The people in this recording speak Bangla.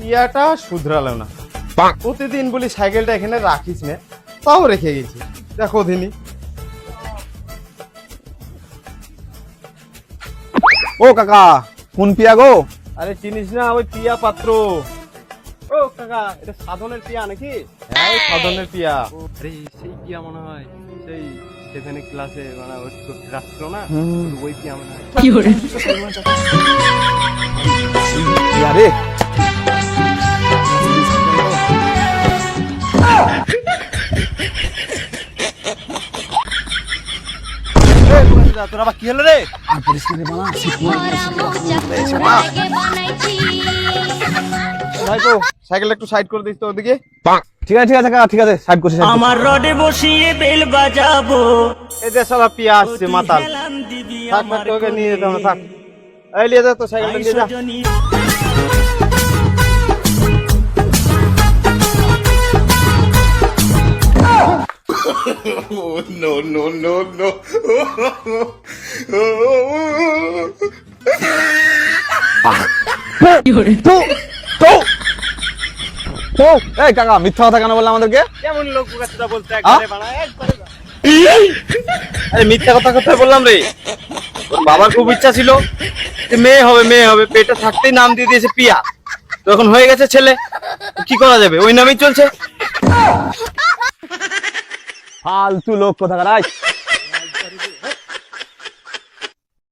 পিয়াটা শুধরালো না। প্রতিদিন বলি সাইকেলটা এখানে রাখিস না, তাও রেখে গেছি। দেখো দিনই। ও কাকা, কোন পিয়া গো? আরে চিনিস না, ওই পিয়া পাত্র। ও কাকা, এটা সাধনের পিয়া নাকি? হ্যাঁ, ওই সাধনের পিয়া। আরে সেই পিয়া মনে হয়, সেই 7 ক্লাসে মানে ওই রাখছিল না, ওই পিয়া মনে হয়। কি করে পিয়া রে। তোর আবার কি হলো রে? ভাইপো, সাইকেলটা একটু সাইড করে দিস তো ওদিকে। ঠিক আছে কাকা, ঠিক আছে, সাইড করছি। আমার রডে বসিয়ে বেল বাজাবো, এই যে শালা পিয়া আসছে মাতাল। থাক থাক, তোকে নিয়ে যেতে হবে, থাক। এই নিয়ে যা তো, সাইকেলটা নিয়ে যা। কি করে এই কাকা, মিথ্যা কথা কেন বললে আমাদেরকে? কেমন লোক বুকাচ্ছিটা বলতে একবারে বানা, একবারে বানা। আরে মিথ্যা কথা কোথায় বললাম রে? ওর বাবার খুব ইচ্ছা ছিল যে মেয়ে হবে, মেয়ে হবে, পেটে থাকতেই নাম দিয়ে দিয়েছে পিয়া। তো এখন হয়ে গেছে ছেলে, কি করা যাবে, ওই নামেই চলছে। ফালতু লোক কোথাকার।